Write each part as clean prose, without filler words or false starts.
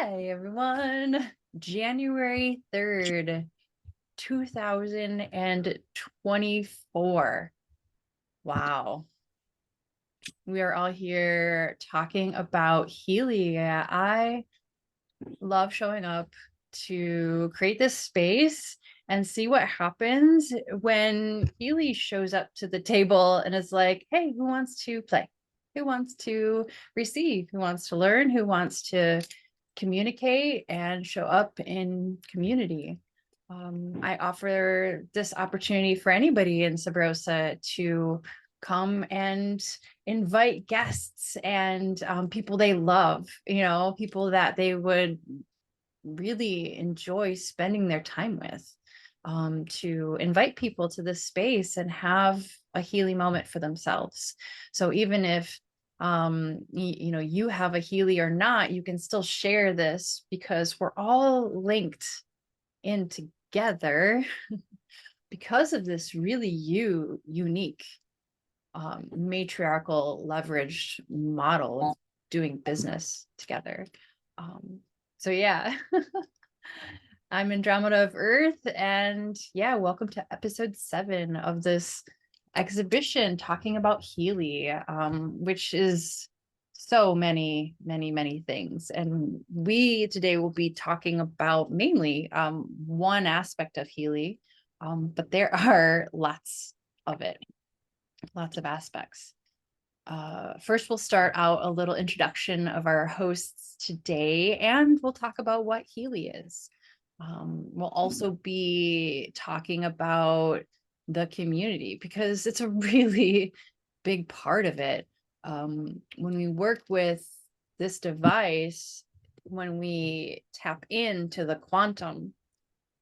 Hey everyone, January 3rd, 2024. Wow. We are all here talking about Healy. I love showing up to create this space and see what happens when Healy shows up to the table and is like, hey, who wants to play? Who wants to receive? Who wants to learn? Who wants to communicate and show up in community? I offer this opportunity for anybody in Sabrosa to come and invite guests and people they love, people that they would really enjoy spending their time with, to invite people to this space and have a Healy moment for themselves. So even if you have a Healy or not, you can still share this because we're all linked in together because of this really unique matriarchal leveraged model of doing business together. So yeah, I'm Andromeda of Earth, and yeah, welcome to episode 7 of this exhibition talking about Healy, which is so many things. And we today will be talking about mainly one aspect of Healy, but there are lots of it, lots of aspects. First, we'll start out a little introduction of our hosts today, and we'll talk about what Healy is. We'll also be talking about the community because it's a really big part of it. When we work with this device, when we tap into the quantum,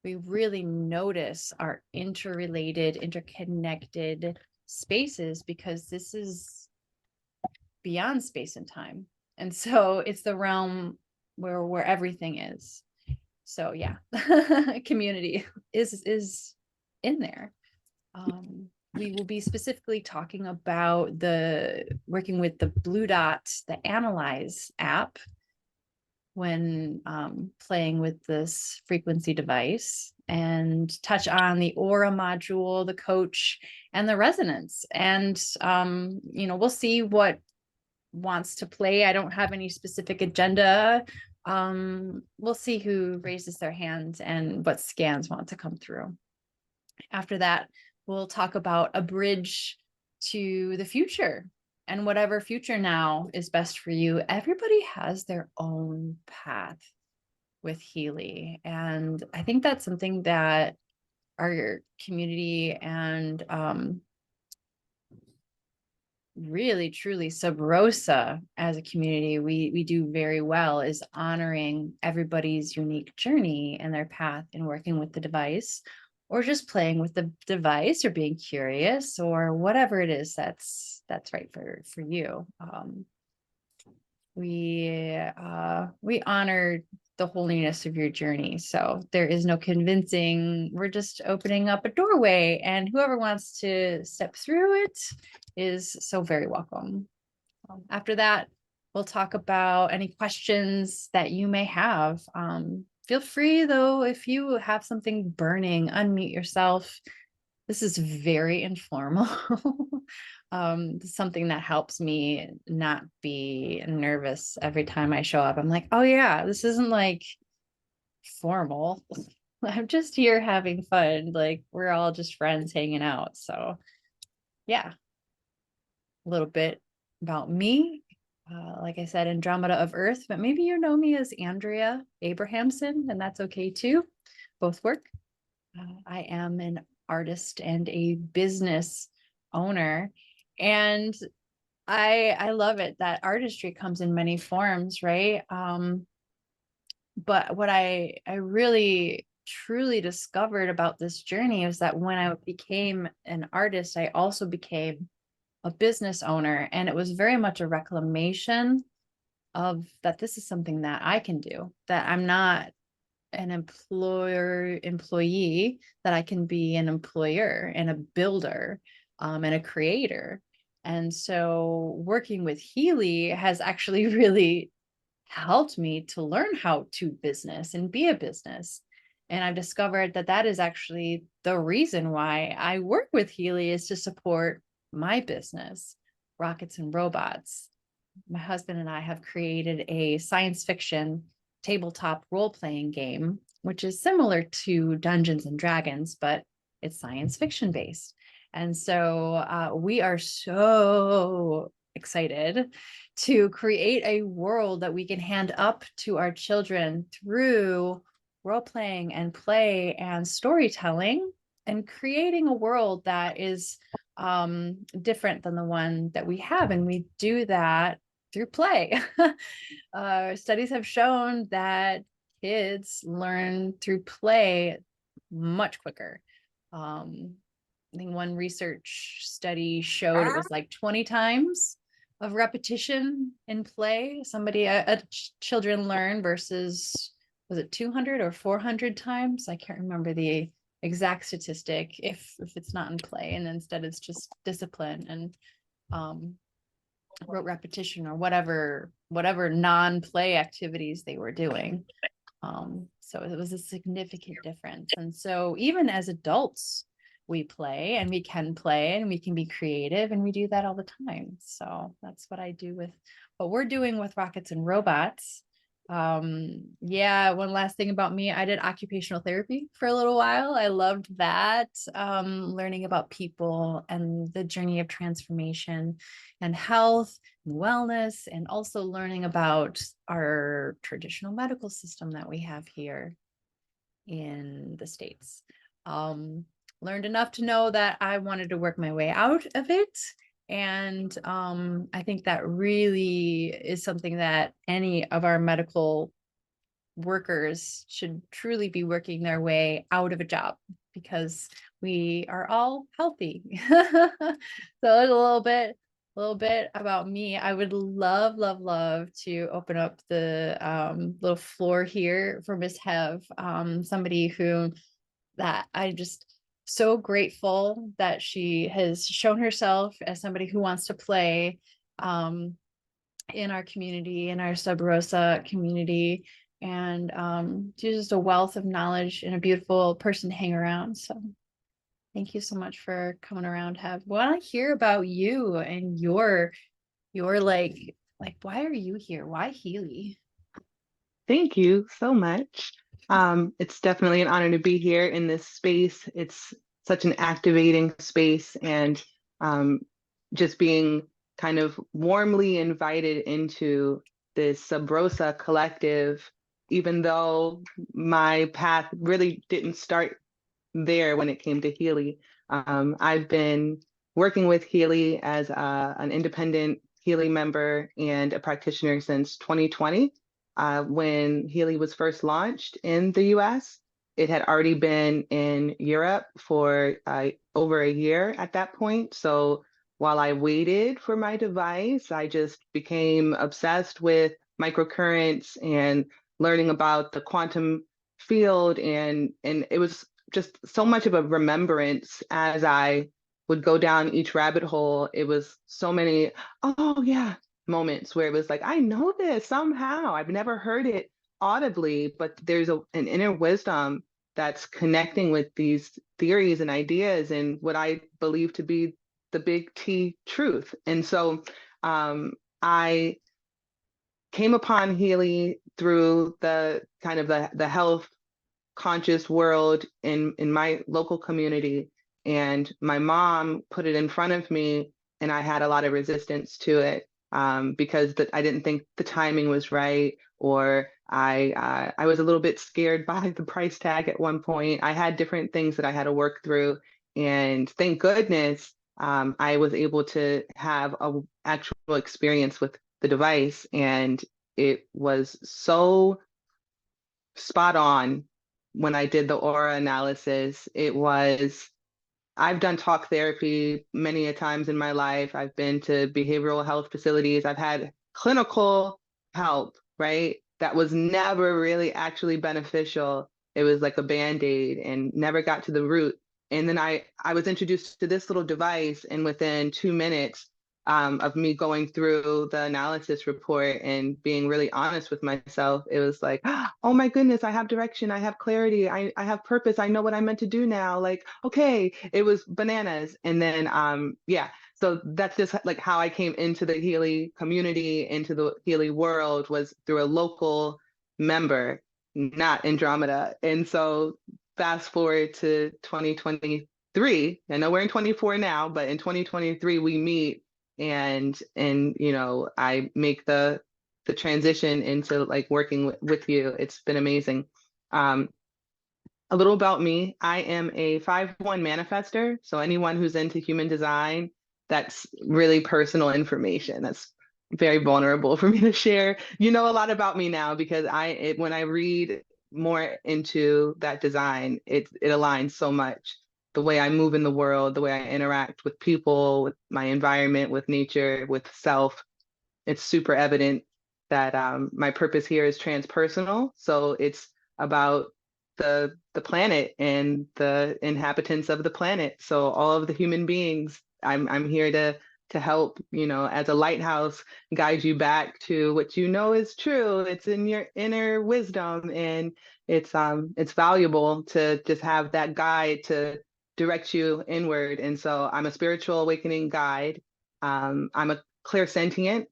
we really notice our interrelated, interconnected spaces because this is beyond space and time. And so it's the realm where everything is. So yeah, community is in there. We will be specifically talking about working with the Blue Dot, the Analyse app when playing with this frequency device, and touch on the aura module, the coach, and the resonance. And we'll see what wants to play. I don't have any specific agenda. We'll see who raises their hands and what scans want to come through. After that, we'll talk about a bridge to the future, and whatever future now is best for you. Everybody has their own path with Healy, and I think that's something that our community and really truly Sub Rosa as a community, we do very well, is honoring everybody's unique journey and their path in working with the device, or just playing with the device, or being curious, or whatever it is that's right for you. We honor the holiness of your journey. So there is no convincing. We're just opening up a doorway, and whoever wants to step through it is so very welcome. After that, we'll talk about any questions that you may have. Feel free, though, if you have something burning, unmute yourself. This is very informal. Something that helps me not be nervous every time I show up. I'm like, oh yeah, this isn't like formal. I'm just here having fun. Like, we're all just friends hanging out. So yeah, a little bit about me. Like I said, Andromeda of Earth, but maybe you know me as Andrea Abrahamson, and that's okay too. Both work. I am an artist and a business owner, and I love it that artistry comes in many forms, right? But what I really truly discovered about this journey is that when I became an artist, I also became a business owner, and it was very much a reclamation of that this is something that I can do, that I'm not an employee, that I can be an employer and a builder, and a creator. And so working with Healy has actually really helped me to learn how to business and be a business. And I've discovered that that is actually the reason why I work with Healy, is to support my business, Rockets and Robots. My husband and I have created a science fiction tabletop role-playing game, which is similar to Dungeons and Dragons, but it's science fiction based. And so we are so excited to create a world that we can hand up to our children through role playing and play and storytelling, and creating a world that is different than the one that we have. And we do that through play. Studies have shown that kids learn through play much quicker. I think one research study showed it was like 20 times of repetition in play children learn, versus, was it 200 or 400 times? I can't remember the exact statistic, if it's not in play, and instead it's just discipline and rote repetition, or whatever non-play activities they were doing. So it was a significant difference. And so even as adults, we play, and we can play, and we can be creative, and we do that all the time. So that's what I do with what we're doing with Rockets and Robots. Yeah, one last thing about me, I did occupational therapy for a little while. I loved that, learning about people and the journey of transformation and health and wellness, and also learning about our traditional medical system that we have here in the States. Learned enough to know that I wanted to work my way out of it. And I think that really is something that any of our medical workers should truly be working their way out of a job, because we are all healthy. So a little bit about me. I would love, love, love to open up the little floor here for Miss Hev, somebody who that I just so grateful that she has shown herself as somebody who wants to play in our community, in our Sub Rosa community. And she's just a wealth of knowledge and a beautiful person to hang around. So thank you so much for coming around, Hev. I want to hear about you and your like why are you here? Why Healy? Thank you so much. It's definitely an honor to be here in this space. It's such an activating space, and just being kind of warmly invited into this Sub Rosa collective, even though my path really didn't start there when it came to Healy. I've been working with Healy as an independent Healy member and a practitioner since 2020. When Healy was first launched in the US, it had already been in Europe for over a year at that point. So while I waited for my device, I just became obsessed with microcurrents and learning about the quantum field, and it was just so much of a remembrance as I would go down each rabbit hole. It was so many, oh yeah, moments where it was like, I know this somehow. I've never heard it audibly, but there's an inner wisdom that's connecting with these theories and ideas and what I believe to be the big T truth. And so I came upon Healy through the kind of the health conscious world in my local community, and my mom put it in front of me, and I had a lot of resistance to it, because I didn't think the timing was right, or I was a little bit scared by the price tag at one point. I had different things that I had to work through, and thank goodness I was able to have a actual experience with the device, and it was so spot on. When I did the aura analysis, I've done talk therapy many a times in my life. I've been to behavioral health facilities. I've had clinical help, right? That was never really actually beneficial. It was like a band-aid and never got to the root. And then I was introduced to this little device, and within 2 minutes, of me going through the analysis report and being really honest with myself, it was like, oh my goodness, I have direction, I have clarity, I have purpose, I know what I'm meant to do now. Like, okay, it was bananas. And then, yeah, so that's just like how I came into the Healy community, into the Healy world, was through a local member, not Andromeda. And so fast forward to 2023. I know we're in 24 now, but in 2023 we meet, and I make the transition into like working with you. It's been amazing. Um, a little about me. I am a 5/1 manifester. So anyone who's into human design, that's really personal information. That's very vulnerable for me to share. You know a lot about me now because when I read more into that design, it aligns so much. The way I move in the world, the way I interact with people, with my environment, with nature, with self, it's super evident that my purpose here is transpersonal. So it's about the planet and the inhabitants of the planet. So all of the human beings, I'm here to help, as a lighthouse, guide you back to what you know is true. It's in your inner wisdom, and it's valuable to just have that guide to direct you inward. And so I'm a spiritual awakening guide. I'm a clairsentient,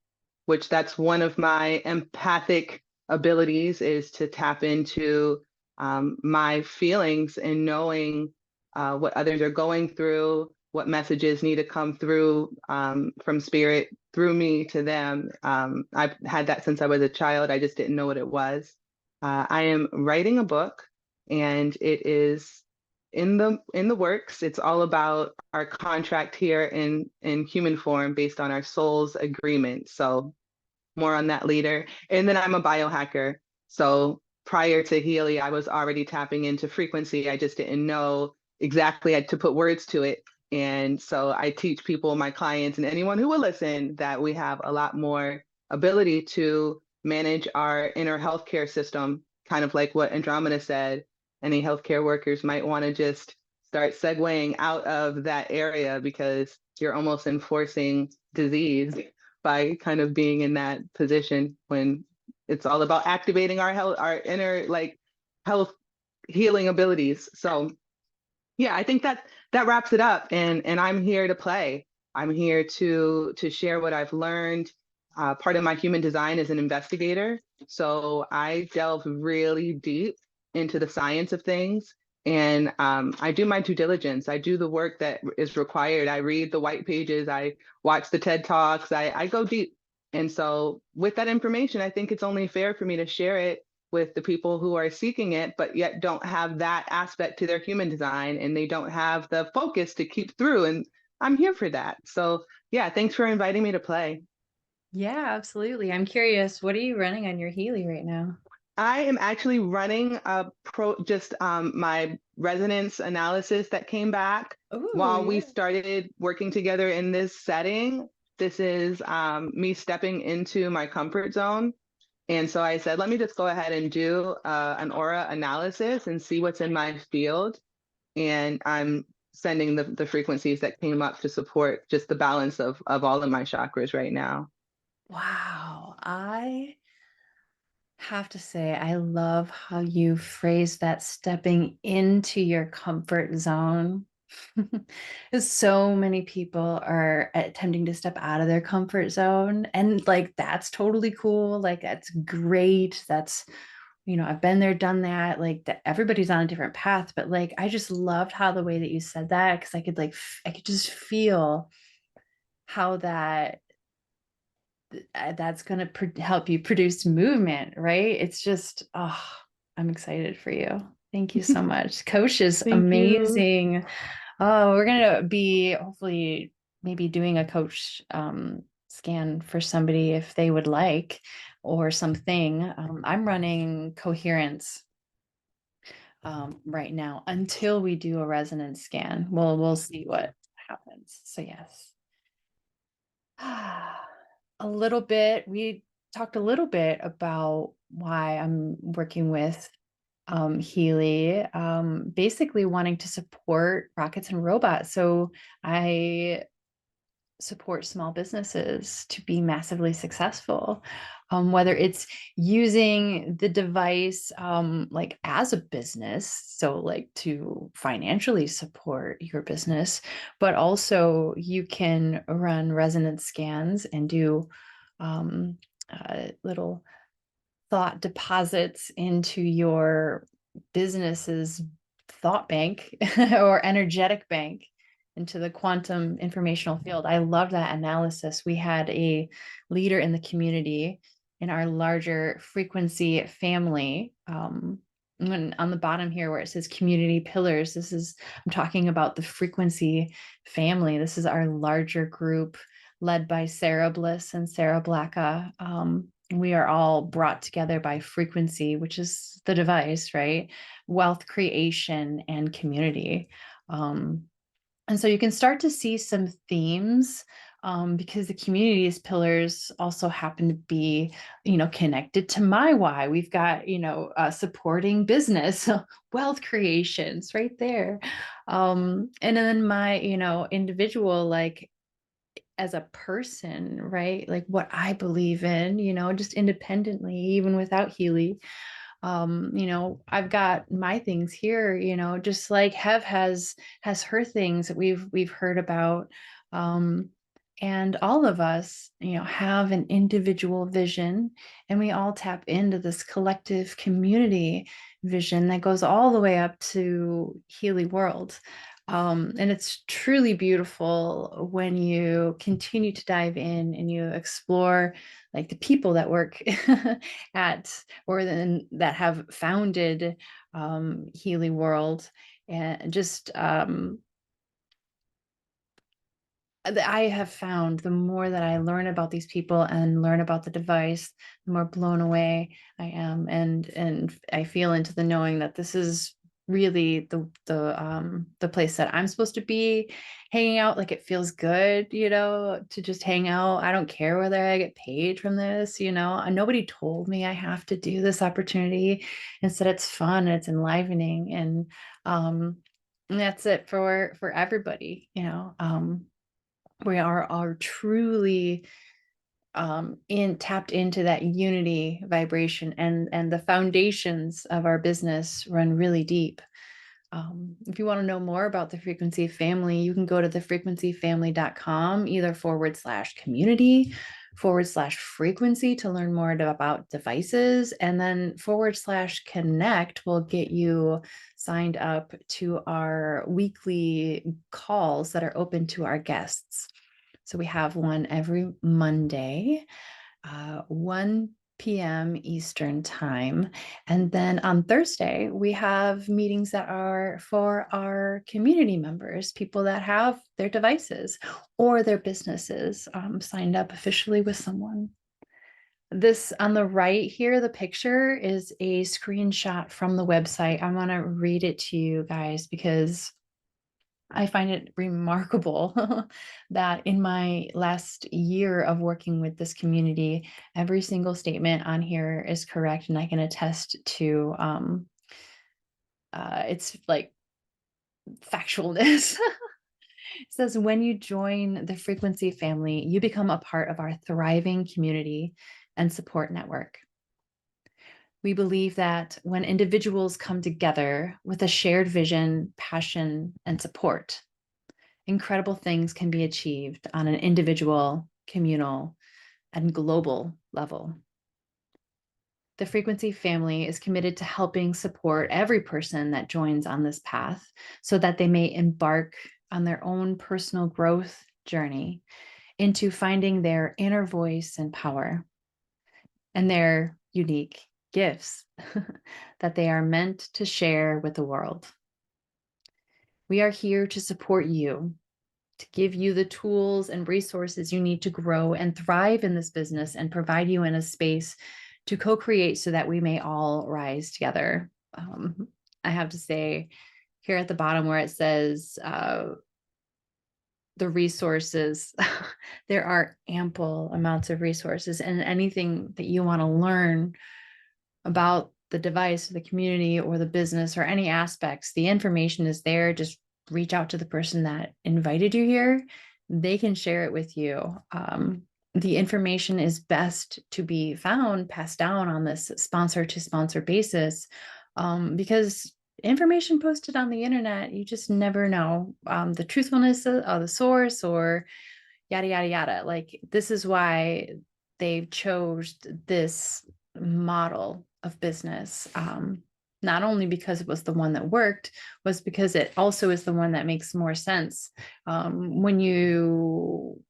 which that's one of my empathic abilities, is to tap into my feelings and knowing what others are going through, what messages need to come through from spirit through me to them. I've had that since I was a child. I just didn't know what it was. I am writing a book, and it is in the works. It's all about our contract here in human form based on our soul's agreement. So more on that later. And then I'm a biohacker. So prior to Healy, I was already tapping into frequency. I just didn't know exactly how to put words to it. And so I teach people, my clients, and anyone who will listen, that we have a lot more ability to manage our inner healthcare system, kind of like what Andromeda said. Any healthcare workers might want to just start segueing out of that area, because you're almost enforcing disease by kind of being in that position, when it's all about activating our health, our inner like health healing abilities. So yeah, I think that wraps it up. And I'm here to play. I'm here to share what I've learned. Part of my human design is an investigator, so I delve really deep into the science of things. And I do my due diligence. I do the work that is required. I read the white pages. I watch the TED Talks. I go deep. And so with that information, I think it's only fair for me to share it with the people who are seeking it, but yet don't have that aspect to their human design, and they don't have the focus to keep through. And I'm here for that. So yeah, thanks for inviting me to play. Yeah, absolutely. I'm curious, what are you running on your Healy right now? I am actually running just my resonance analysis that came back Oh, while we yeah. started working together in this setting. This is me stepping into my comfort zone. And so I said, let me just go ahead and do an aura analysis and see what's in my field. And I'm sending the frequencies that came up to support just the balance of all of my chakras right now. Wow. I have to say, I love how you phrase that, stepping into your comfort zone. Because so many people are attempting to step out of their comfort zone. And like, that's totally cool. Like, that's great. That's, I've been there, done that. Like, that everybody's on a different path. But like, I just loved how the way that you said that, because I could like, I could just feel how that's going to help you produce movement, right? It's just, oh, I'm excited for you. Thank you so much. Coach is Thank you. amazing. Oh, we're going to be hopefully maybe doing a coach scan for somebody if they would like, or something. I'm running coherence right now until we do a resonance scan. We'll see what happens. So yes. A little bit. We talked a little bit about why I'm working with Healy, basically wanting to support rockets and robots. So I support small businesses to be massively successful. Whether it's using the device like as a business, so like to financially support your business, but also you can run resonance scans and do little thought deposits into your business's thought bank or energetic bank, into the quantum informational field. I love that analysis. We had a leader in the community in our larger frequency family. When on the bottom here where it says community pillars, I'm talking about the frequency family. This is our larger group led by Sarah Bliss and Sarah Blacka. We are all brought together by frequency, which is the device, right? Wealth creation and community. And so you can start to see some themes because the community's pillars also happen to be, connected to my why. We've got, supporting business, wealth creations right there. And then my, individual, like, as a person, right? Like what I believe in, just independently, even without Healy. I've got my things here, just like Hev has her things that we've heard about. And all of us, have an individual vision, and we all tap into this collective community vision that goes all the way up to Healy World. And it's truly beautiful when you continue to dive in and you explore like the people that work at or then that have founded Healy World, and just I have found the more that I learn about these people and learn about the device, the more blown away I am, and I feel into the knowing that this is really the place that I'm supposed to be hanging out. Like it feels good, to just hang out. I don't care whether I get paid from this, and nobody told me I have to do this opportunity. Instead, it's fun, it's enlivening, and that's it for everybody, we are truly tapped into that unity vibration, and the foundations of our business run really deep. If you want to know more about the frequency family, you can go to thefrequencyfamily.com, either /frequency to learn more about devices, and then /connect will get you signed up to our weekly calls that are open to our guests. So we have one every Monday, 1 p.m. Eastern time. And then on Thursday, we have meetings that are for our community members, people that have their devices or their businesses signed up officially with someone. This on the right here, the picture is a screenshot from the website. I want to read it to you guys because I find it remarkable that in my last year of working with this community, every single statement on here is correct, and I can attest to it's like factualness. It says, when you join the frequency family, you become a part of our thriving community and support network. We believe that when individuals come together with a shared vision, passion, and support, incredible things can be achieved on an individual, communal, and global level. The frequency family is committed to helping support every person that joins on this path so that they may embark on their own personal growth journey into finding their inner voice and power and their unique gifts that they are meant to share with the world. We are here to support you, to give you the tools and resources you need to grow and thrive in this business, and provide you in a space to co-create so that we may all rise together. I have to say here at the bottom where it says the resources, there are ample amounts of resources, and anything that you want to learn about the device, the community, or the business, or any aspects, the information is there. Just reach out to the person that invited you here they can share it with you. The information is best to be found, passed down on this sponsor to sponsor basis, because information posted on the internet, you just never know the truthfulness of the source, or yada, yada, yada. Like, this is why they've chose this model of business. Not only because it was the one that worked, was because it also is the one that makes more sense. When you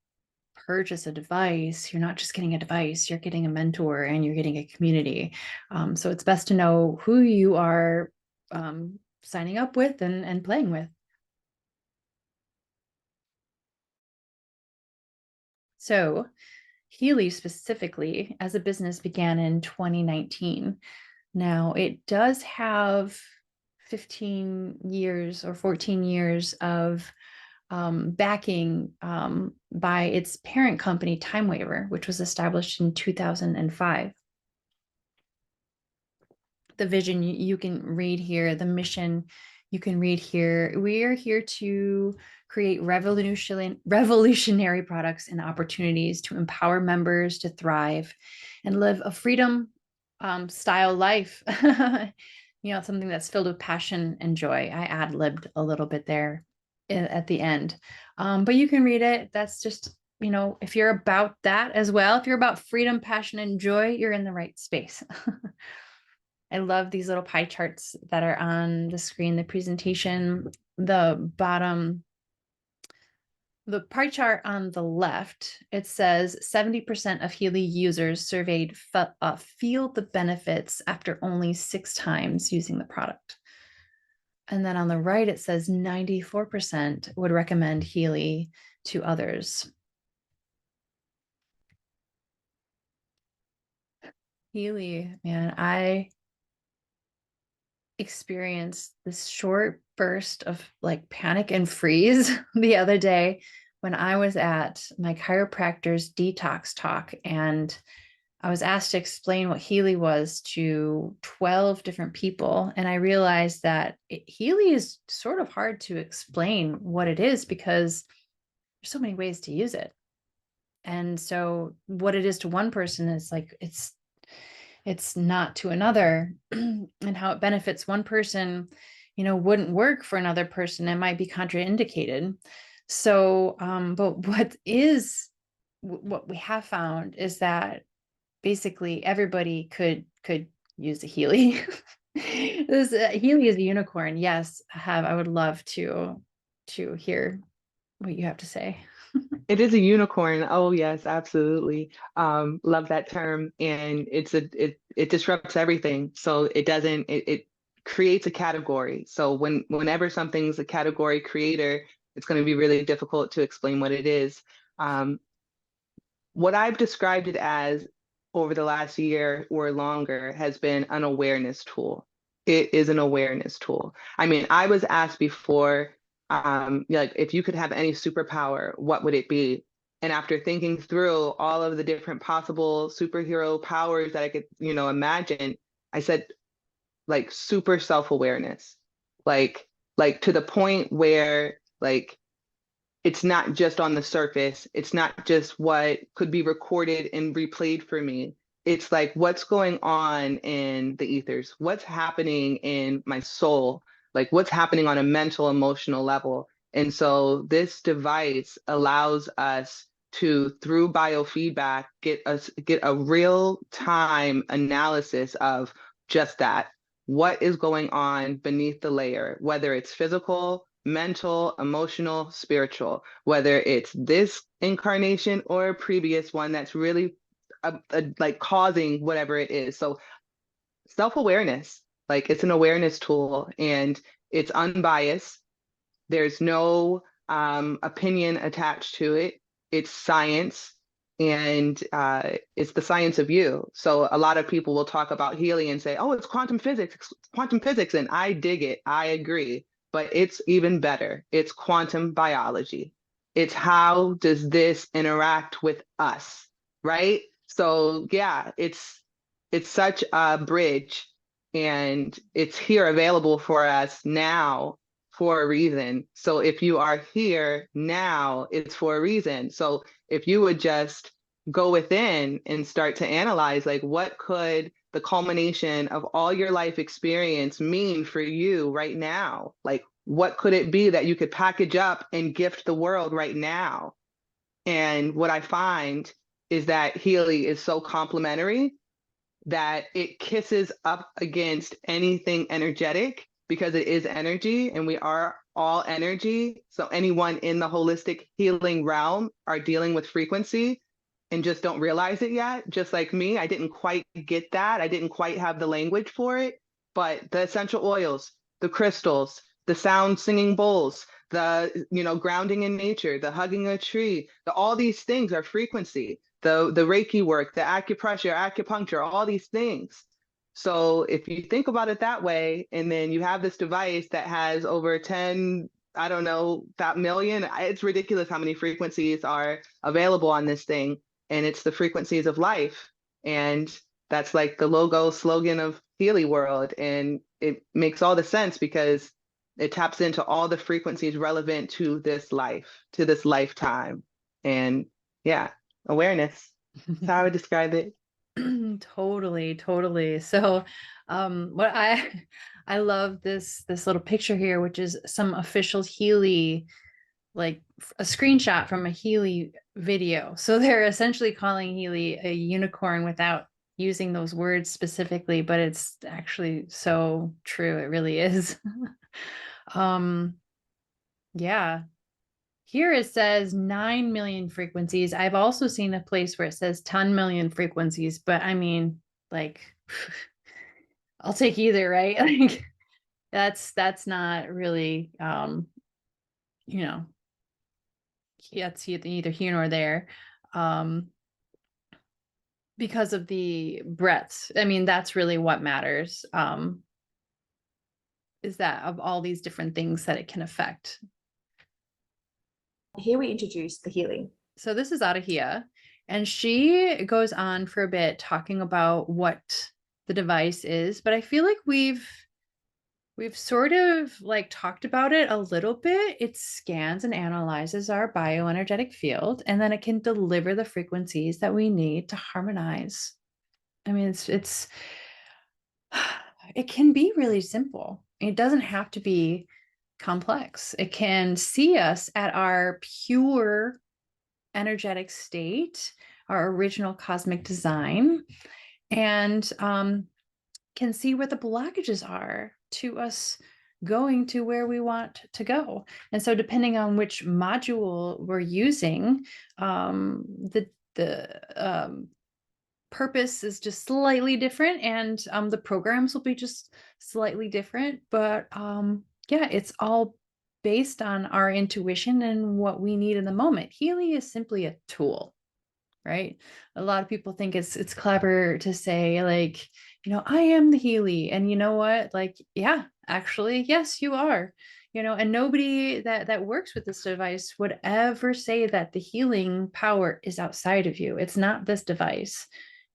purchase a device, you're not just getting a device, you're getting a mentor and you're getting a community. So it's best to know who you are signing up with and playing with. So Healy specifically as a business began in 2019. Now it does have 15 years or 14 years of backing by its parent company, Time Waver, which was established in 2005. The vision you can read here, the mission you can read here. We are here to create revolutionary products and opportunities to empower members to thrive and live a freedom style life. Something that's filled with passion and joy. I ad-libbed a little bit there at the end. But you can read it. That's just, if you're about that as well, if you're about freedom, passion, and joy, you're in the right space. I love these little pie charts that are on the screen, the presentation, the pie chart on the left, it says 70% of Healy users surveyed feel the benefits after only 6 times using the product. And then on the right, it says 94% would recommend Healy to others. Healy, man, I experienced this short burst of like panic and freeze the other day when I was at my chiropractor's detox talk, and I was asked to explain what Healy was to 12 different people. And I realized that Healy is sort of hard to explain what it is because there's so many ways to use it. And so what it is to one person is like, it's not to another, and how it benefits one person, wouldn't work for another person. It might be contraindicated. So, but what we have found is that basically everybody could use a Healy. This Healy is a unicorn. Yes, I would love to hear what you have to say. It is a unicorn. Oh yes, absolutely. Love that term. And it disrupts everything. So it creates a category. So whenever something's a category creator, it's going to be really difficult to explain what it is. What I've described it as over the last year or longer has been an awareness tool. It is an awareness tool. I mean, I was asked before, like, if you could have any superpower, what would it be? And after thinking through all of the different possible superhero powers that I could, imagine, I said, like, super self-awareness, like, to the point where, like, it's not just on the surface. It's not just what could be recorded and replayed for me. It's like what's going on in the ethers, what's happening in my soul, like what's happening on a mental, emotional level. And so this device allows us to, through biofeedback, get a real time analysis of just that. What is going on beneath the layer, whether it's physical, mental, emotional, spiritual, whether it's this incarnation or a previous one that's really like causing whatever it is. So self-awareness, like, it's an awareness tool, and it's unbiased. There's no opinion attached to it. It's science, and it's the science of you. So a lot of people will talk about Healy and say, "Oh, it's quantum physics," and I dig it. I agree, but it's even better. It's quantum biology. It's how does this interact with us, right? So yeah, it's such a bridge, and it's here available for us now for a reason. So if you are here now, it's for a reason. So if you would just go within and start to analyze, like, what could the culmination of all your life experience mean for you right now? Like, what could it be that you could package up and gift the world right now? And what I find is that Healy is so complementary that it kisses up against anything energetic, because it is energy and we are all energy. So anyone in the holistic healing realm are dealing with frequency and just don't realize it yet. Just like me, I didn't quite get that. I didn't quite have the language for it. But the essential oils, the crystals, the sound singing bowls, the grounding in nature, the hugging a tree, all these things are frequency. The Reiki work, the acupressure, acupuncture, all these things. So if you think about it that way, and then you have this device that has over 10, I don't know, that million, it's ridiculous how many frequencies are available on this thing. And it's the frequencies of life. And that's like the logo slogan of Healy World. And it makes all the sense because it taps into all the frequencies relevant to this life, to this lifetime. And yeah, awareness. That's how I would describe it. Totally, totally. So, what I love this little picture here, which is some official Healy, like a screenshot from a Healy video. So they're essentially calling Healy a unicorn without using those words specifically, but it's actually so true. It really is. um, yeah. Here it says 9 million frequencies. I've also seen a place where it says 10 million frequencies, but I mean, like, I'll take either, right? Like, that's not really, you know, that's either here nor there. Um, because of the breadth. I mean, that's really what matters. Is that of all these different things that it can affect. Here we introduce the Healy. So this is Adahia, and she goes on for a bit talking about what the device is, but I feel like we've sort of like talked about it a little bit. It scans and analyzes our bioenergetic field, and then it can deliver the frequencies that we need to harmonize. I mean, it's it can be really simple. It doesn't have to be complex. It can see us at our pure energetic state, our original cosmic design, and can see what the blockages are to us going to where we want to go. And so depending on which module we're using, the purpose is just slightly different, and the programs will be just slightly different. But yeah, it's all based on our intuition and what we need in the moment. Healy is simply a tool, right? A lot of people think it's clever to say, like, I am the Healy, and you know what? Like, yeah, actually, yes, you are. And nobody that works with this device would ever say that the healing power is outside of you. It's not this device.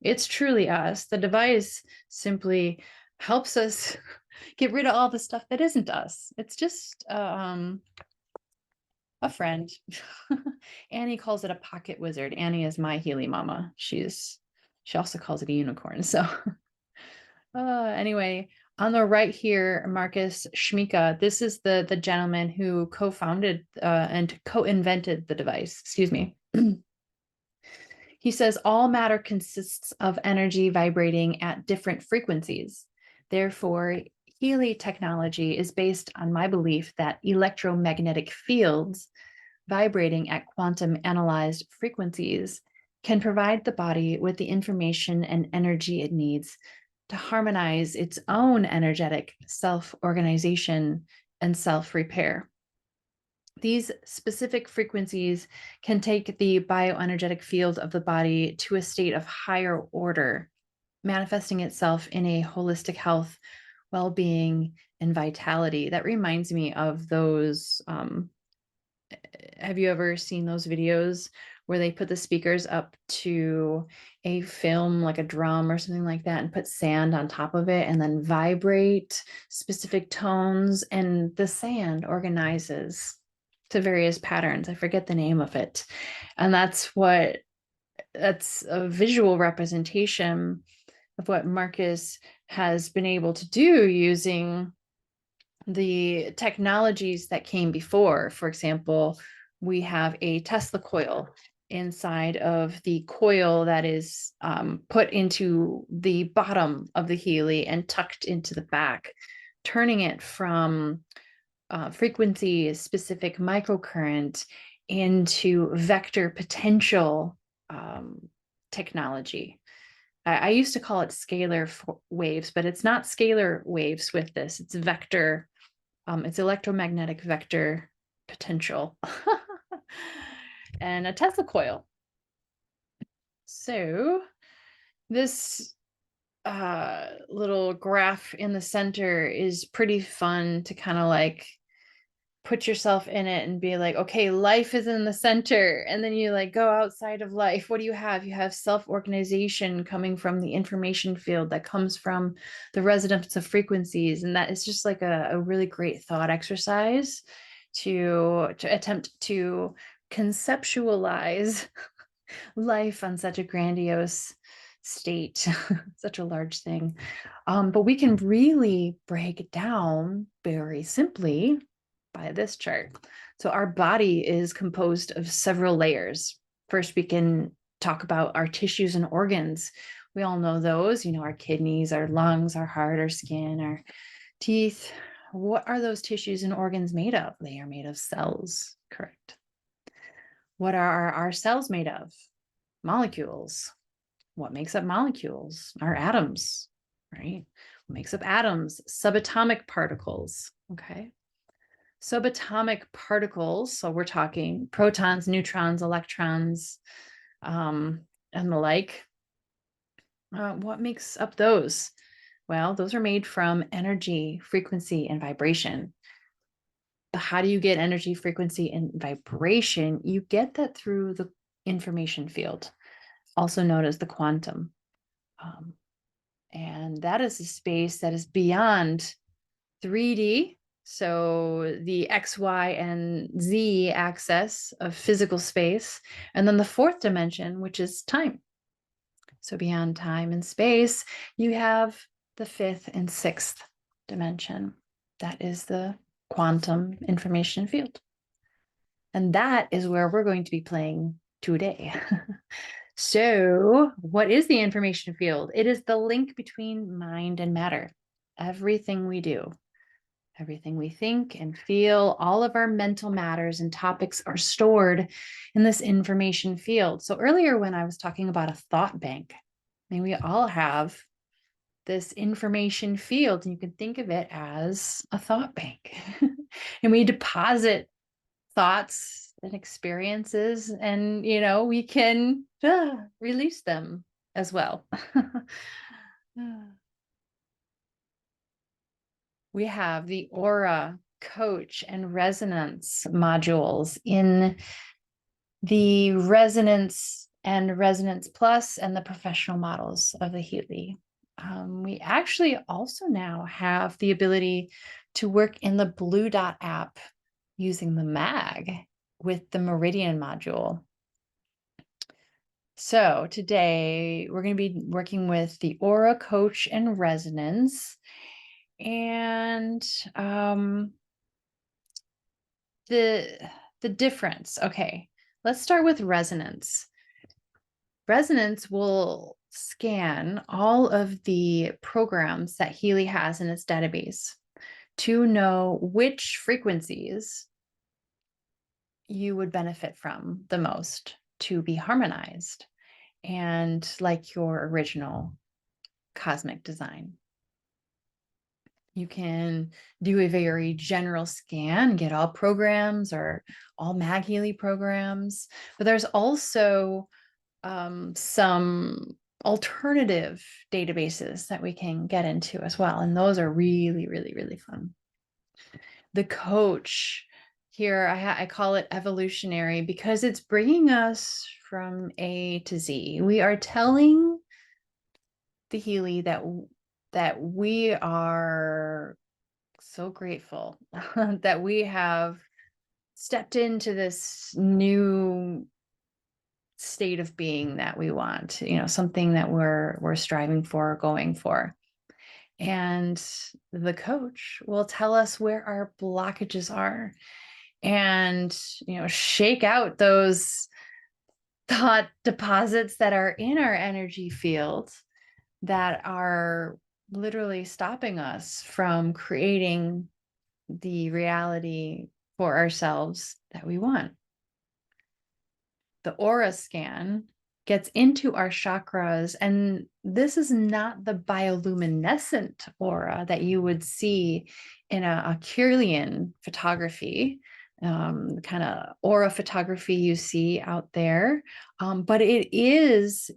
It's truly us. The device simply helps us get rid of all the stuff that isn't us. It's just a friend. Annie calls it a pocket wizard. Annie is my Healy mama. She also calls it a unicorn. So anyway, on the right here, Marcus Schmika, this is the gentleman who co-founded and co-invented the device. Excuse me. He says all matter consists of energy vibrating at different frequencies. Therefore, Healy technology is based on my belief that electromagnetic fields vibrating at quantum analyzed frequencies can provide the body with the information and energy it needs to harmonize its own energetic self-organization and self-repair. These specific frequencies can take the bioenergetic field of the body to a state of higher order, manifesting itself in a holistic health, well-being, and vitality. That reminds me of those have you ever seen those videos where they put the speakers up to a film, like a drum or something like that, and put sand on top of it and then vibrate specific tones, and the sand organizes to various patterns? I forget the name of it. And that's a visual representation of what Marcus has been able to do using the technologies that came before. For example, we have a Tesla coil inside of the coil that is put into the bottom of the Healy and tucked into the back, turning it from frequency specific microcurrent into vector potential technology. I used to call it scalar waves, but it's not scalar waves with this. It's vector. It's electromagnetic vector potential and a Tesla coil. So this little graph in the center is pretty fun to kind of like put yourself in it and be like, okay, life is in the center. And then you like go outside of life. What do you have? You have self-organization coming from the information field that comes from the resonance of frequencies. And that is just like a really great thought exercise to attempt to conceptualize life on such a grandiose state, such a large thing. But we can really break it down very simply by this chart. So our body is composed of several layers. First, we can talk about our tissues and organs. We all know those, our kidneys, our lungs, our heart, our skin, our teeth. What are those tissues and organs made of? They are made of cells, correct? What are our cells made of? Molecules. What makes up molecules? Our atoms, right? What makes up atoms? Subatomic particles, okay? Subatomic particles, so we're talking protons, neutrons, electrons, and the like. What makes up those? Well, those are made from energy, frequency, and vibration. But how do you get energy, frequency, and vibration? You get that through the information field, also known as the quantum. And that is a space that is beyond 3D. So the X, Y, and Z axis of physical space. And then the fourth dimension, which is time. So beyond time and space, you have the fifth and sixth dimension. That is the quantum information field. And that is where we're going to be playing today. So what is the information field? It is the link between mind and matter. Everything we do, everything we think and feel, all of our mental matters and topics are stored in this information field. So earlier when I was talking about a thought bank, I mean, we all have this information field, and you can think of it as a thought bank. And we deposit thoughts and experiences, and we can release them as well. We have the aura, coach, and resonance modules in the resonance and resonance plus and the professional models of the Healy. We actually also now have the ability to work in the Blue Dot app using the mag with the Meridian module. So today we're going to be working with the aura, coach, and resonance. And the difference. Okay, let's start with resonance. Resonance will scan all of the programs that Healy has in its database to know which frequencies you would benefit from the most to be harmonized and like your original cosmic design. You can do a very general scan, get all programs or all Mag Healy programs, but there's also some alternative databases that we can get into as well. And those are really, really, really fun. The coach here I call it evolutionary because it's bringing us from A to Z. We are telling the Healy that we are so grateful that we have stepped into this new state of being that we want, something that we're striving for, going for. And the coach will tell us where our blockages are and, shake out those thought deposits that are in our energy field that are literally stopping us from creating the reality for ourselves that we want. The aura scan gets into our chakras, and this is not the bioluminescent aura that you would see in a Kirlian photography, kind of aura photography you see out there, but it is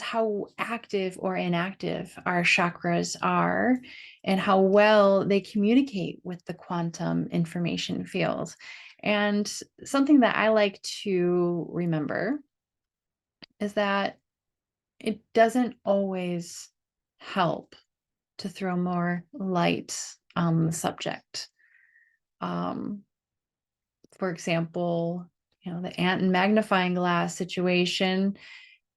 how active or inactive our chakras are and how well they communicate with the quantum information field. And something that I like to remember is that it doesn't always help to throw more light on the subject. For example, the ant and magnifying glass situation,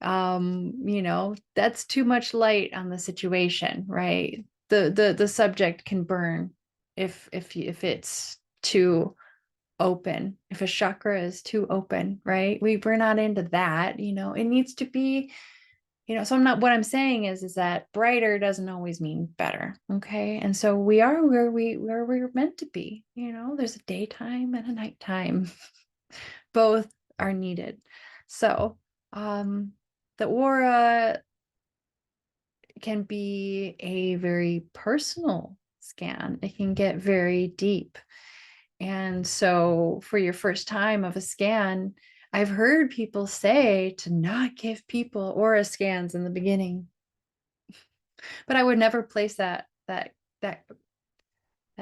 that's too much light on the situation, right? The subject can burn if it's too open, if a chakra is too open, right? We're not into that. It needs to be, so what I'm saying is that brighter doesn't always mean better. Okay. And so we are where we're meant to be. There's a daytime and a nighttime. Both are needed. So the aura can be a very personal scan. It can get very deep. And so for your first time of a scan, I've heard people say to not give people aura scans in the beginning. But I would never place that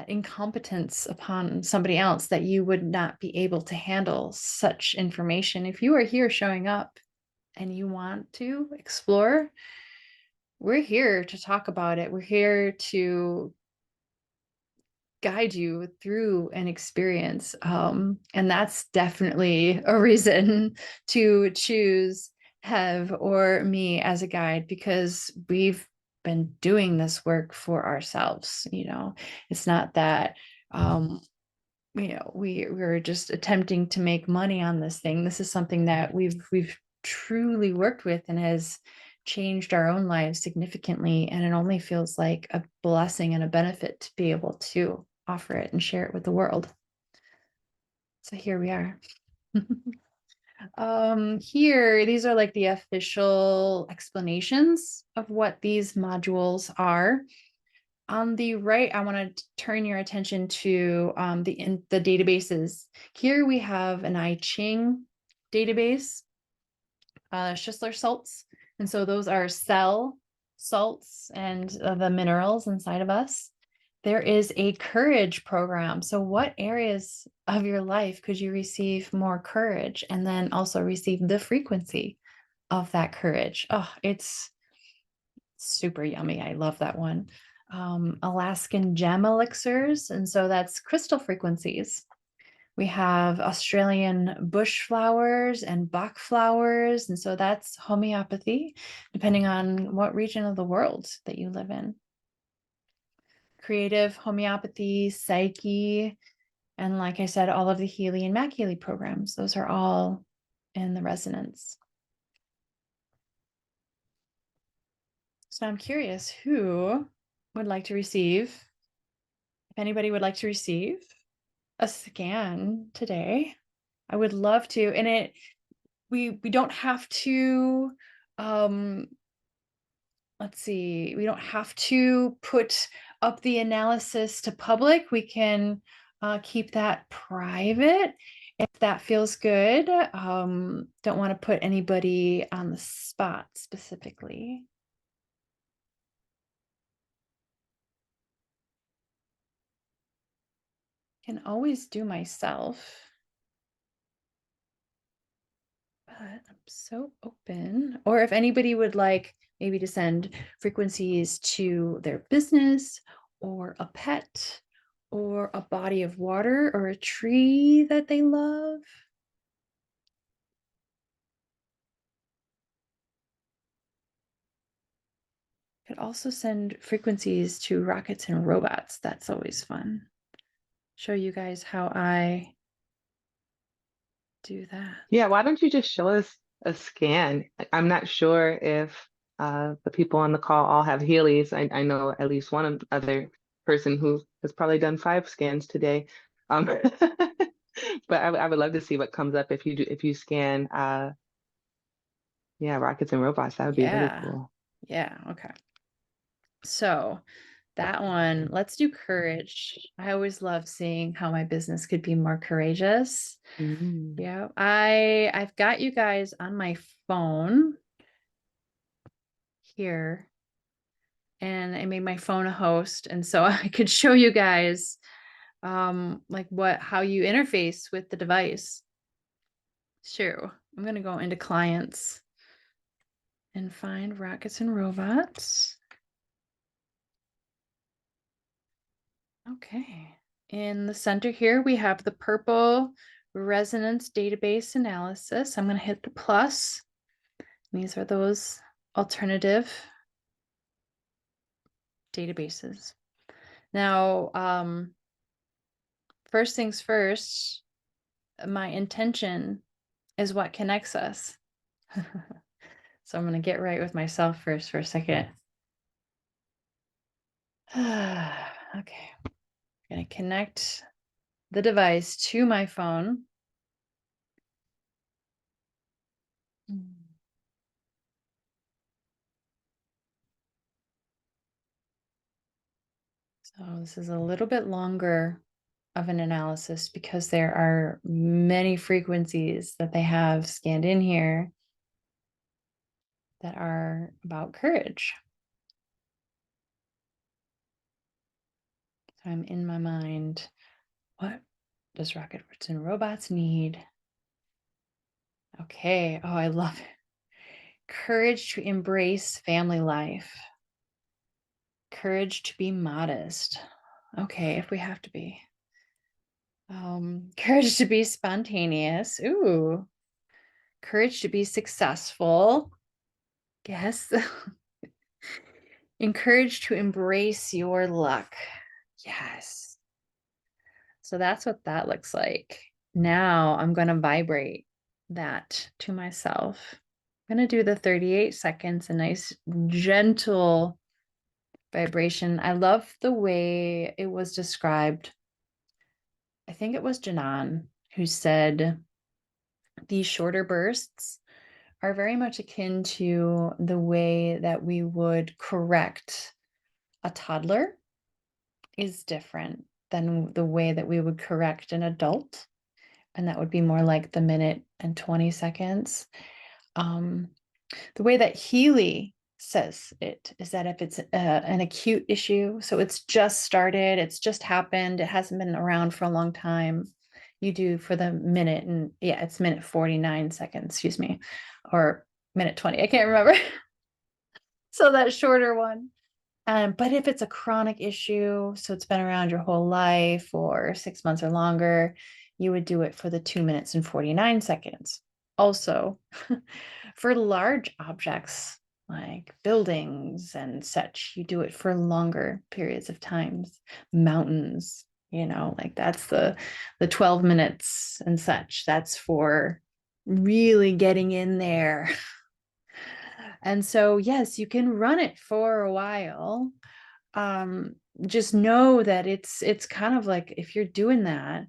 incompetence upon somebody else, that you would not be able to handle such information. If you are here showing up and you want to explore, we're here to talk about it. We're here to guide you through an experience. And that's definitely a reason to choose Hev or me as a guide, because we've been doing this work for ourselves. It's not that we're just attempting to make money on this thing. This is something that we've truly worked with and has changed our own lives significantly. And it only feels like a blessing and a benefit to be able to offer it and share it with the world. So here we are. Here, these are like the official explanations of what these modules are. On the right, I want to turn your attention to the databases. Here we have an I Ching database, Schistler salts. And so those are cell salts and the minerals inside of us. There is a courage program. So what areas of your life could you receive more courage, and then also receive the frequency of that courage? Oh, it's super yummy. I love that one. Alaskan gem elixirs. And so that's crystal frequencies. We have Australian bush flowers and Bach flowers. And so that's homeopathy, depending on what region of the world that you live in. Creative homeopathy, psyche, and like I said, all of the Healy and Mac Healy programs, those are all in the resonance. So I'm curious who would like to receive, if anybody would like to receive a scan today. I would love to. And we don't have to, let's see, we don't have to put up the analysis to public. We can keep that private if that feels good. Don't want to put anybody on the spot specifically. can always do myself, but I'm so open. Or if anybody would like maybe to send frequencies to their business or a pet or a body of water or a tree that they love. Could also send frequencies to rockets and robots. That's always fun. Show you guys how I do that. Yeah, why don't you just show us a scan? I'm not sure if the people on the call all have Healys. I know at least one other person who has probably done 5 scans today. But I would love to see what comes up if you scan yeah, rockets and robots. That would be really Yeah. cool. Yeah. Okay. So that one, let's do courage. I always love seeing how my business could be more courageous. Mm. Yeah. I've got you guys on my phone here, and I made my phone a host, and so I could show you guys like how you interface with the device. Sure. I'm gonna go into clients and find rockets and robots. Okay. In the center here, we have the purple resonance database analysis. I'm going to hit the plus. These are those alternative databases. Now, first things first, my intention is what connects us. So I'm going to get right with myself first for a second. Okay. I'm going to connect the device to my phone. So this is a little bit longer of an analysis because there are many frequencies that they have scanned in here that are about courage. So I'm in my mind, what does rockets and robots need? Okay. Oh, I love it. Courage to embrace family life. Courage to be modest. Okay, if we have to be. Courage to be spontaneous. Ooh. Courage to be successful. Yes. Encourage to embrace your luck. Yes. So that's what that looks like. Now I'm going to vibrate that to myself. I'm going to do the 38 seconds, a nice gentle vibration. I love the way it was described. I think it was Janan who said these shorter bursts are very much akin to the way that we would correct a toddler is different than the way that we would correct an adult. And that would be more like the minute and 20 seconds. The way that Healy says it is that if it's an acute issue, so it's just started, it's just happened, it hasn't been around for a long time, you do for the minute, and yeah, it's minute 49 seconds, excuse me, or minute 20, I can't remember. So that shorter one. But if it's a chronic issue, so it's been around your whole life or 6 months or longer, you would do it for the 2 minutes and 49 seconds. Also, for large objects like buildings and such, you do it for longer periods of times. Mountains, like that's the 12 minutes and such. That's for really getting in there. And so, yes, you can run it for a while. Just know that it's kind of like if you're doing that,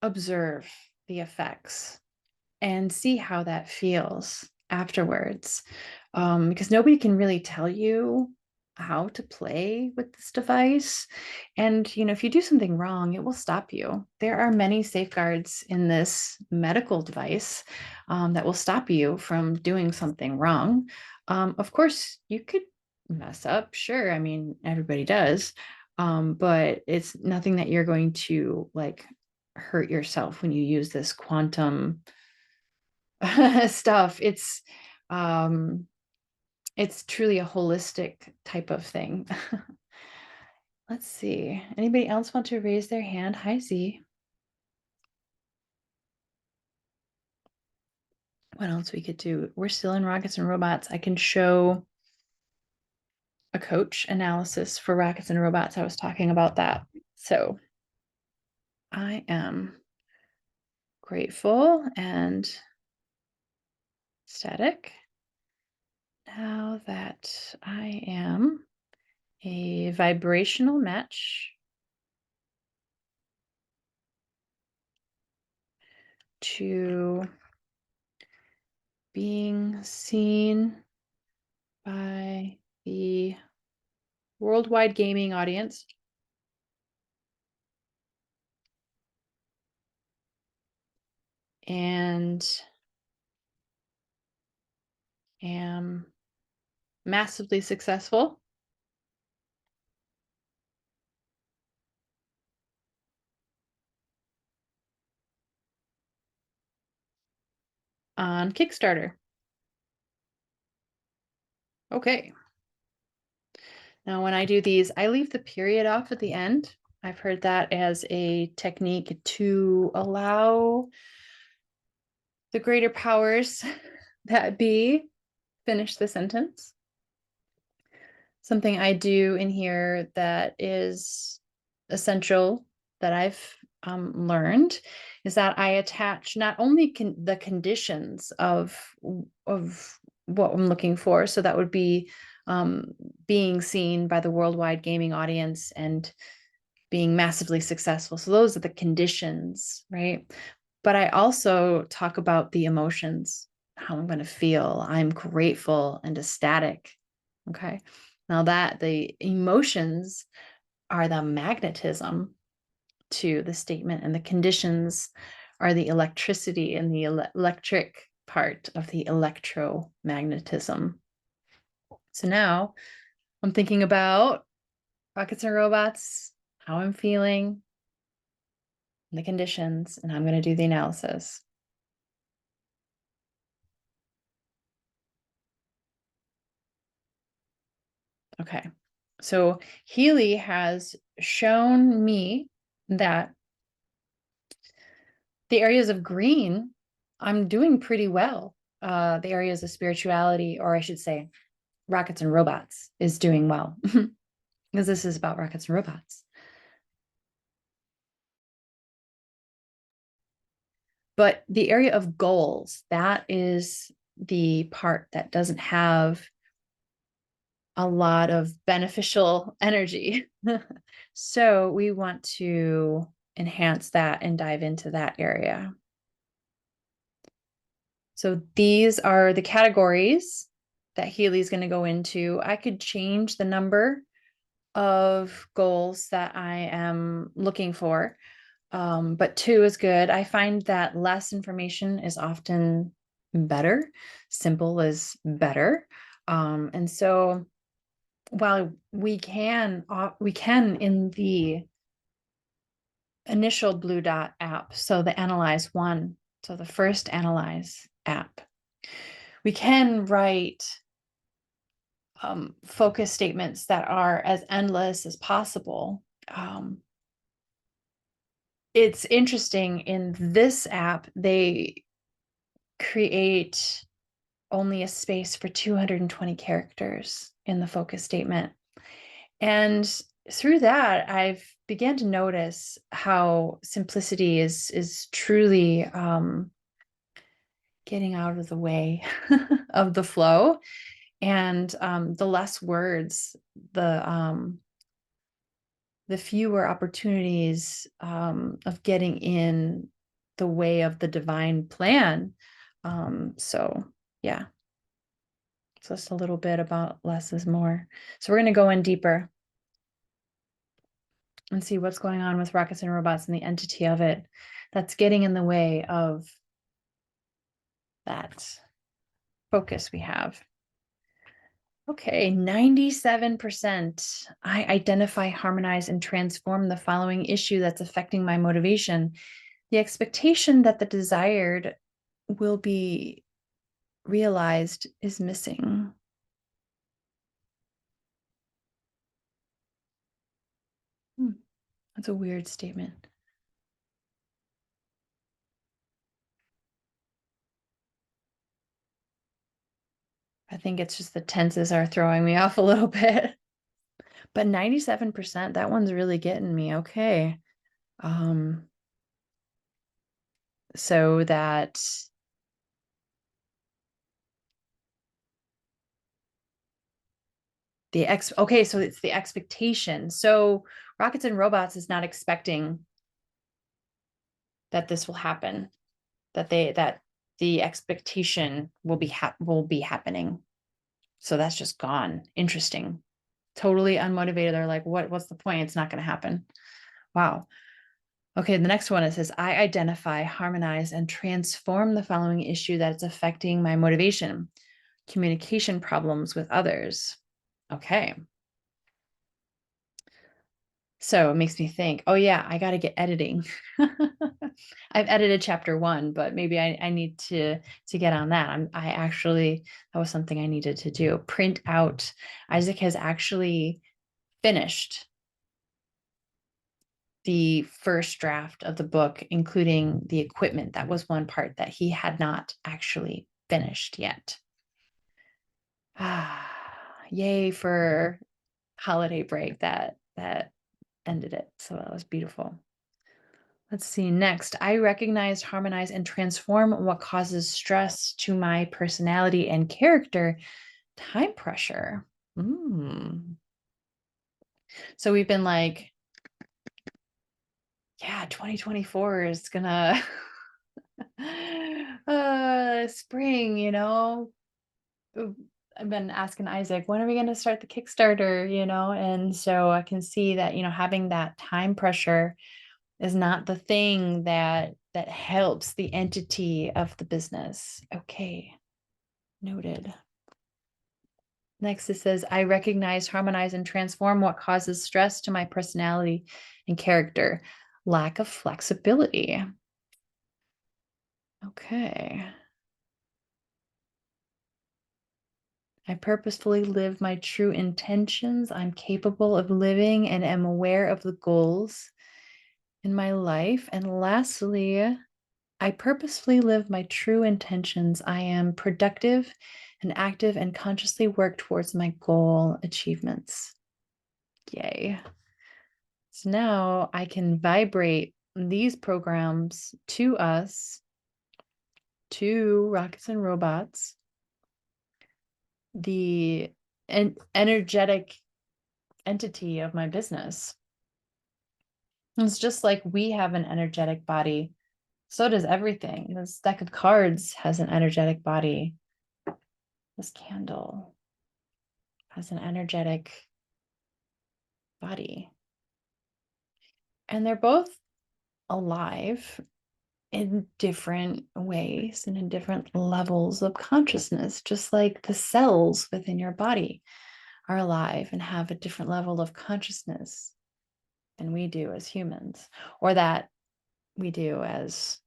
observe the effects and see how that feels afterwards. Because nobody can really tell you how to play with this device. And, if you do something wrong, it will stop you. There are many safeguards in this medical device that will stop you from doing something wrong. Of course, you could mess up. Sure. I mean, everybody does. But it's nothing that you're going to like hurt yourself when you use this quantum stuff. It's truly a holistic type of thing. Let's see. Anybody else want to raise their hand? Hi, Z. What else we could do? We're still in rockets and robots. I can show a coach analysis for rockets and robots. I was talking about that. So I am grateful and static now that I am a vibrational match to being seen by the worldwide gaming audience and am massively successful on Kickstarter. Okay. Now, when I do these, I leave the period off at the end. I've heard that as a technique to allow the greater powers that be finish the sentence. Something I do in here that is essential that I've learned is that I attach not only the conditions of what I'm looking for. So that would be being seen by the worldwide gaming audience and being massively successful. So those are the conditions, right? But I also talk about the emotions, how I'm going to feel. I'm grateful and ecstatic. Okay. Now that the emotions are the magnetism to the statement, and the conditions are the electricity and the electric part of the electromagnetism. So now I'm thinking about rockets and robots, how I'm feeling, the conditions, and I'm going to do the analysis. Okay. So Healy has shown me that the areas of green, I'm doing pretty well. The areas of spirituality, or I should say, rockets and robots, is doing well because this is about rockets and robots. But the area of goals, that is the part that doesn't have a lot of beneficial energy. So we want to enhance that and dive into that area. So these are the categories that Healy's going to go into. I could change the number of goals that I am looking for, but 2 is good. I find that less information is often better. Simple is better. And so while we can in the initial Blue Dot app, so the Analyse one, so the first Analyse app, we can write focus statements that are as endless as possible. It's interesting, in this app, they create only a space for 220 characters in the focus statement. And through that, I've began to notice how simplicity is truly getting out of the way of the flow, and the less words, the fewer opportunities of getting in the way of the divine plan. So yeah, so just a little bit about less is more. So we're going to go in deeper and see what's going on with rockets and robots and the entity of it that's getting in the way of that focus we have. Okay, 97%. I identify, harmonize, and transform the following issue that's affecting my motivation. The expectation that the desired will be realized is missing. That's a weird statement. I think it's just the tenses are throwing me off a little bit. But 97%, that one's really getting me. Okay. So that okay, so it's the expectation. So Rockets and Robots is not expecting that this will happen, that the expectation will be happening. So that's just gone. Interesting. Totally unmotivated. They're like, what's the point? It's not going to happen. Wow. Okay, the next one, it says, I identify, harmonize, and transform the following issue that is affecting my motivation. Communication problems with others. Okay. So it makes me think, oh yeah, I got to get editing. I've edited chapter 1, but maybe I need to get on that. That was something I needed to do. Print out. Isaac has actually finished the first draft of the book, including the equipment. That was one part that he had not actually finished yet. Yay for holiday break that ended it. So that was beautiful. Let's see. Next, I recognize, harmonize, and transform what causes stress to my personality and character. Time pressure. So we've been like, yeah, 2024 is gonna spring, I've been asking Isaac, when are we going to start the Kickstarter, and so I can see that, having that time pressure is not the thing that helps the entity of the business. Okay, noted. Next, it says, I recognize, harmonize, and transform what causes stress to my personality and character. Lack of flexibility. Okay. I purposefully live my true intentions. I'm capable of living and am aware of the goals in my life. And lastly, I purposefully live my true intentions. I am productive and active and consciously work towards my goal achievements. Yay. So now I can vibrate these programs to us, to Rockets and Robots, the energetic entity of my business. It's just like we have an energetic body. So does everything. This deck of cards has an energetic body. This candle has an energetic body. And they're both alive in different ways and in different levels of consciousness, just like the cells within your body are alive and have a different level of consciousness than we do as humans, or that we do as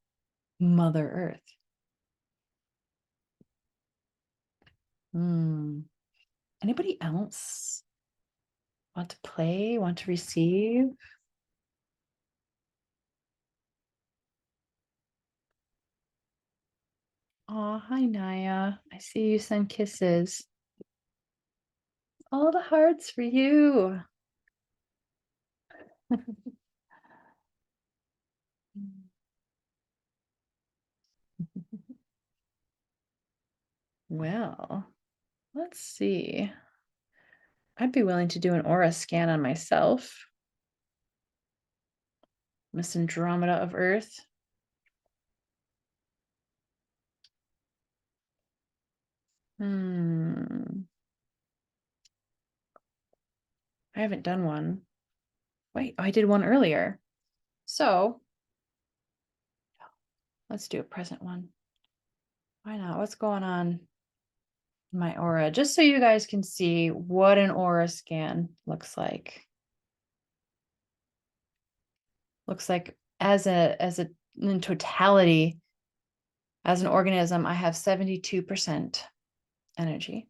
Mother Earth. Anybody else want to play, want to receive? Oh, hi, Naya. I see you send kisses. All the hearts for you. Well, let's see. I'd be willing to do an aura scan on myself. Miss Andromeda of Earth. I haven't done one. Wait, I did one earlier. So let's do a present one. Why not? What's going on my aura, just so you guys can see what an aura scan looks like. Looks like in totality, as an organism, I have 72% energy.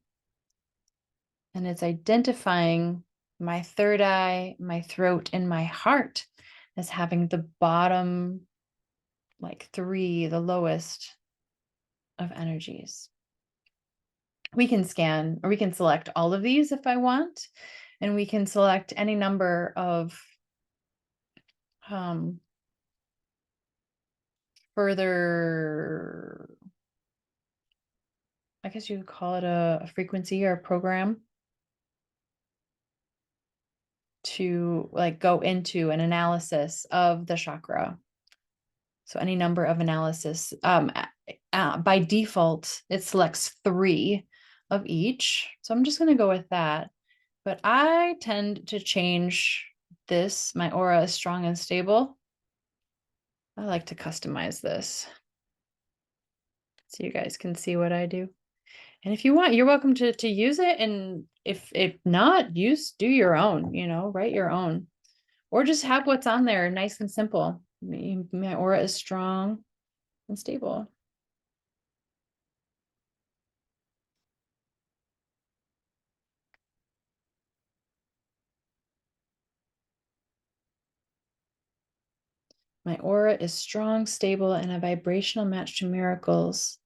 And it's identifying my third eye, my throat, and my heart as having the bottom, like 3, the lowest of energies. We can scan, or we can select all of these if I want, and we can select any number of further, I guess you could call it a frequency or a program, to like go into an analysis of the chakra. So any number of analysis. By default, it selects 3 of each. So I'm just going to go with that. But I tend to change this. My aura is strong and stable. I like to customize this so you guys can see what I do. And if you want, you're welcome to use it. And if not, do your own, write your own. Or just have what's on there nice and simple. My aura is strong and stable. My aura is strong, stable, and a vibrational match to miracles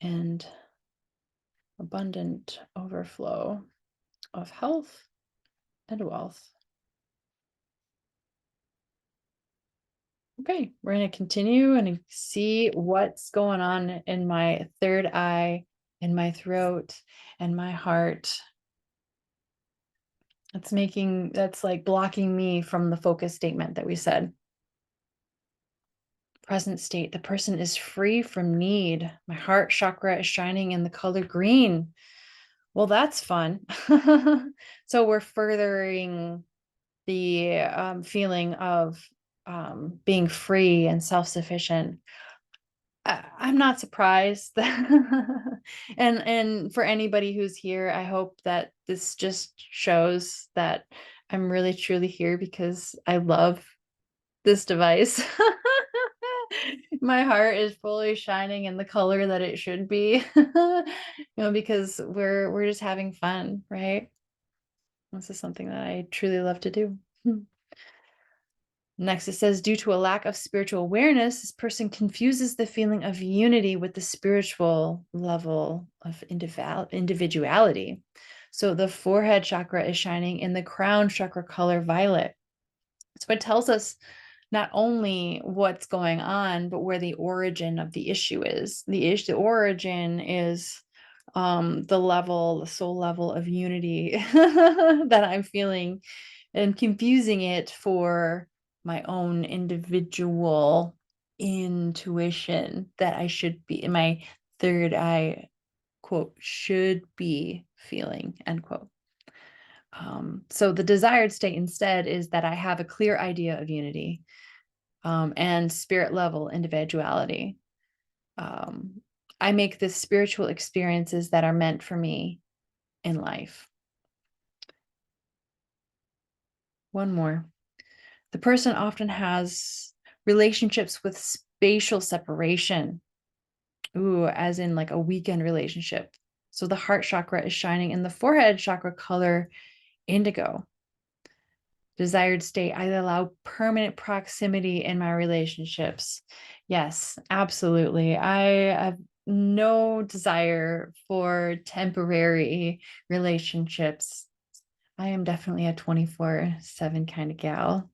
and abundant overflow of health and wealth. Okay, we're going to continue and see what's going on in my third eye, in my throat, and my heart. That's like blocking me from the focus statement that we said. Present state, the person is free from need. My heart chakra is shining in the color green. Well, that's fun. So we're furthering the feeling of being free and self-sufficient. I'm not surprised. And for anybody who's here, I hope that this just shows that I'm really truly here because I love this device. My heart is fully shining in the color that it should be, because we're just having fun, right? This is something that I truly love to do. Next, it says, due to a lack of spiritual awareness, this person confuses the feeling of unity with the spiritual level of individuality. So the forehead chakra is shining in the crown chakra color violet. So it tells us not only what's going on, but where the origin of the issue is. The origin is the soul level of unity that I'm feeling, and confusing it for my own individual intuition that I should be, in my third eye, quote, should be feeling, end quote. So the desired state instead is that I have a clear idea of unity and spirit level individuality. I make the spiritual experiences that are meant for me in life. One more. The person often has relationships with spatial separation. Ooh, as in like a weekend relationship. So the heart chakra is shining in the forehead chakra color indigo. Desired state, I allow permanent proximity in my relationships. Yes, absolutely. I have no desire for temporary relationships. I am definitely a 24/7 kind of gal.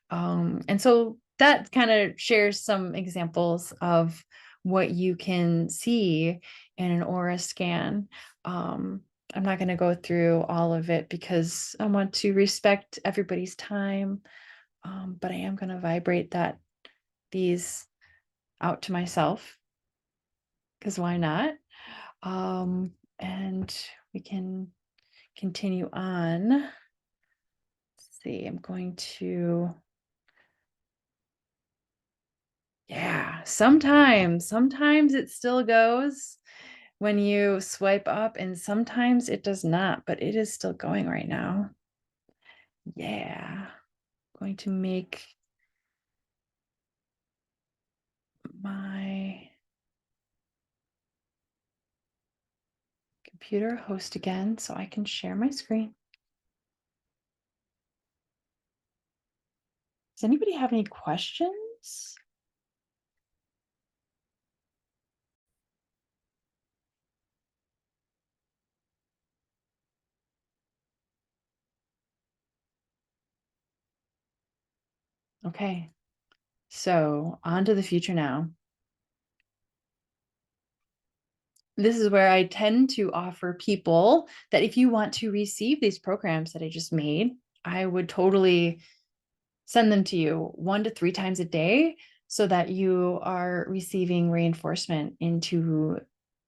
And so that kind of shares some examples of what you can see in an aura scan. I'm not going to go through all of it because I want to respect everybody's time. But I am going to vibrate these out to myself, because why not? And we can continue on. Let's see, I'm going to, yeah, sometimes it still goes. when you swipe up, and sometimes it does not, but it is still going right now. Yeah. Going to make my computer host again so I can share my screen. Does anybody have any questions? Okay, so on to the future now. This is where I tend to offer people that if you want to receive these programs that I just made, I would totally send them to you 1 to 3 times a day so that you are receiving reinforcement into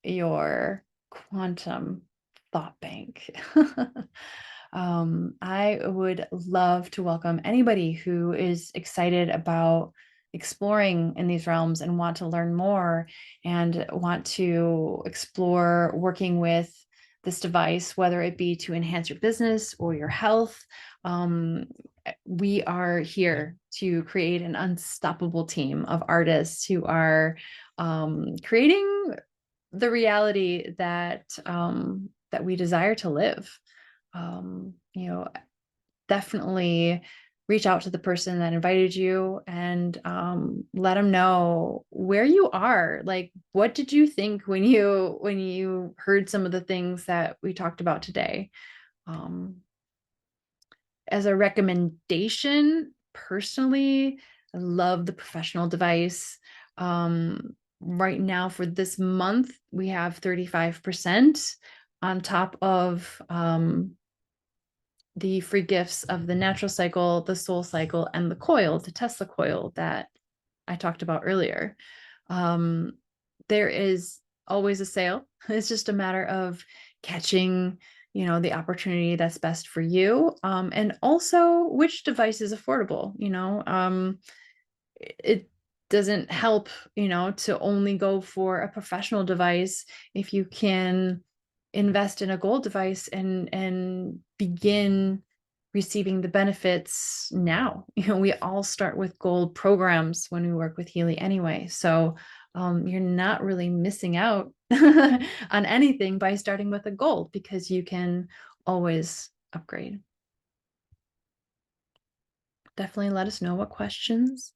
your quantum thought bank. I would love to welcome anybody who is excited about exploring in these realms and want to learn more and want to explore working with this device, whether it be to enhance your business or your health. We are here to create an unstoppable team of artists who are creating the reality that that we desire to live. You know, definitely reach out to the person that invited you and let them know where you are. Like, what did you think when you heard some of the things that we talked about today? As a recommendation, personally, I love the professional device. Right now for this month, we have 35% on top of the free gifts of the natural cycle, the soul cycle, and the coil, the Tesla coil that I talked about earlier. There is always a sale. It's just a matter of catching, the opportunity that's best for you. And also which device is affordable. It doesn't help, to only go for a professional device if you can invest in a gold device and begin receiving the benefits now. We all start with gold programs when we work with Healy anyway. So you're not really missing out on anything by starting with a gold because you can always upgrade. Definitely let us know what questions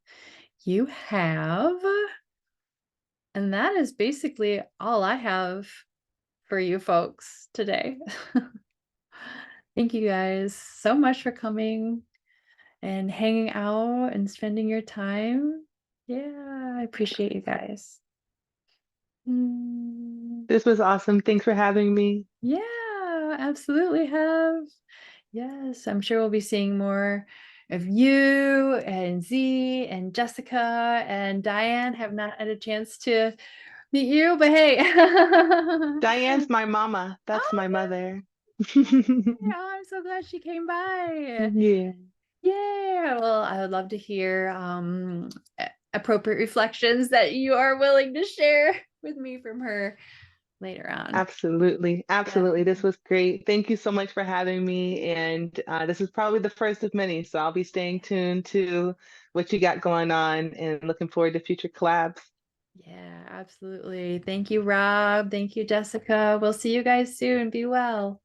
you have. And that is basically all I have for you folks today. Thank you guys so much for coming and hanging out and spending your time. Yeah, I appreciate you guys. This was awesome. Thanks for having me. Yeah, absolutely have. Yes, I'm sure we'll be seeing more of you and Z and Jessica and Diane. Have not had a chance to meet you, but hey. Diane's my mama. That's Oh, my mother. yeah, I'm so glad she came by. Yeah, Yeah, well, I would love to hear appropriate reflections that you are willing to share with me from her later on. absolutely. Yeah. Absolutely. This was great. Thank you so much for having me. And this is probably the first of many. So I'll be staying tuned to what you got going on and looking forward to future collabs. Yeah, absolutely. Thank you, Rob. Thank you, Jessica. We'll see you guys soon. Be well.